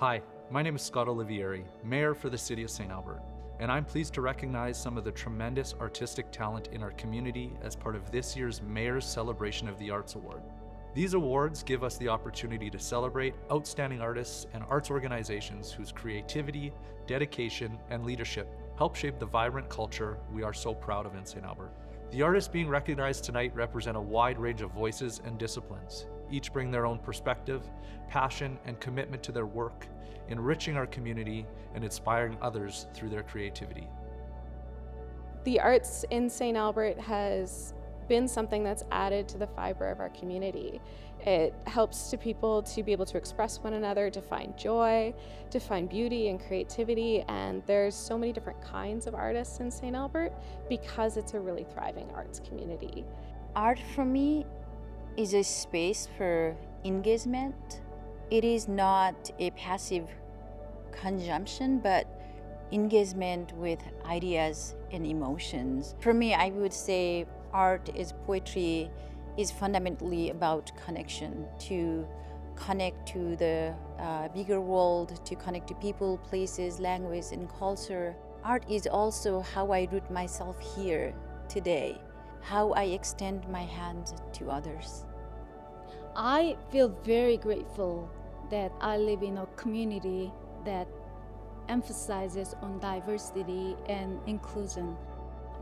Hi, my name is Scott Olivieri, Mayor for the City of St. Albert, and I'm pleased to recognize some of the tremendous artistic talent in our community as part of this year's Mayor's Celebration of the Arts Award. These awards give us the opportunity to celebrate outstanding artists and arts organizations whose creativity, dedication, and leadership help shape the vibrant culture we are so proud of in St. Albert. The artists being recognized tonight represent a wide range of voices and disciplines. Each bring their own perspective, passion, and commitment to their work, enriching our community and inspiring others through their creativity. The arts in St. Albert has been something that's added to the fiber of our community. It helps to people to be able to express one another, to find joy, to find beauty and creativity, and there's so many different kinds of artists in St. Albert because it's a really thriving arts community. Art for me is a space for engagement. It is not a passive consumption, but engagement with ideas and emotions. For me, I would say art is poetry is fundamentally about connection, to connect to the bigger world, to connect to people, places, language, and culture. Art is also how I root myself here today, how I extend my hand to others. I feel very grateful that I live in a community that emphasizes on diversity and inclusion.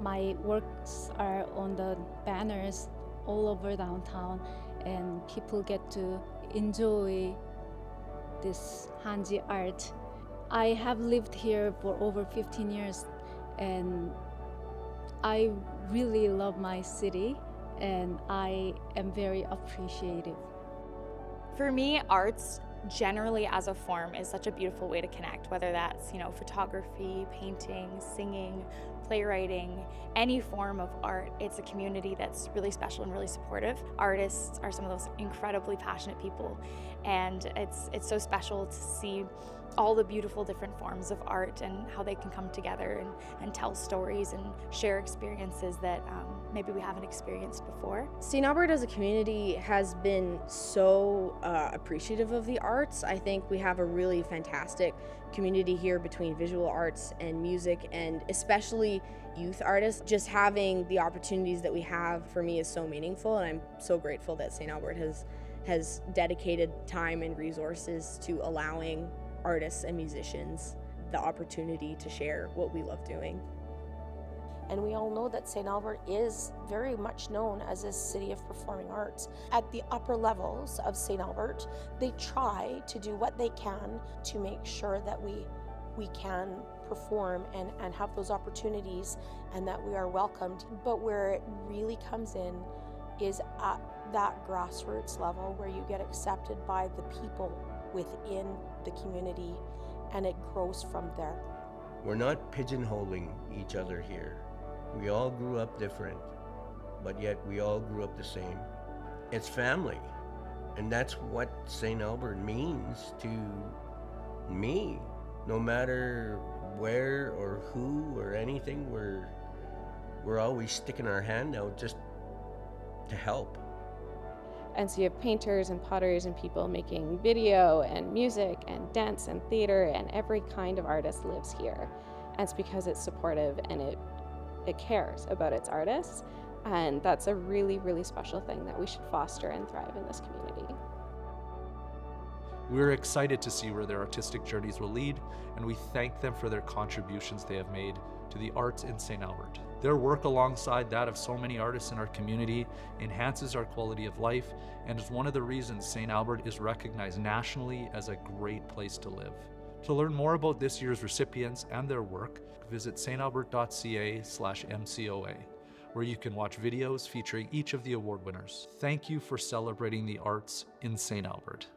My works are on the banners all over downtown, and people get to enjoy this Hanji art. I have lived here for over 15 years, and I really love my city, and I am very appreciative. For me, arts generally as a form is such a beautiful way to connect, whether that's, photography, painting, singing, playwriting, any form of art. It's a community that's really special and really supportive. Artists are some of those incredibly passionate people, and it's so special to see all the beautiful different forms of art and how they can come together and tell stories and share experiences that maybe we haven't experienced before. St. Albert as a community has been so appreciative of the arts. I think we have a really fantastic community here between visual arts and music, and especially youth artists. Just having the opportunities that we have for me is so meaningful, and I'm so grateful that St. Albert has dedicated time and resources to allowing artists and musicians the opportunity to share what we love doing. And we all know that St. Albert is very much known as a city of performing arts. At the upper levels of St. Albert, they try to do what they can to make sure that we can perform and have those opportunities and that we are welcomed. But where it really comes in is at that grassroots level where you get accepted by the people within the community, and it grows from there. We're not pigeonholing each other here. We all grew up different, but yet we all grew up the same. It's family, and that's what St. Albert means to me. No matter where or who or anything, we're always sticking our hand out just to help. And so you have painters and potters and people making video and music and dance and theater, and every kind of artist lives here. And it's because it's supportive and it cares about its artists. And that's a really, really special thing that we should foster and thrive in this community. We're excited to see where their artistic journeys will lead, and we thank them for their contributions they have made to the arts in St. Albert. Their work alongside that of so many artists in our community enhances our quality of life and is one of the reasons St. Albert is recognized nationally as a great place to live. To learn more about this year's recipients and their work, visit stalbert.ca/MCOA, where you can watch videos featuring each of the award winners. Thank you for celebrating the arts in St. Albert.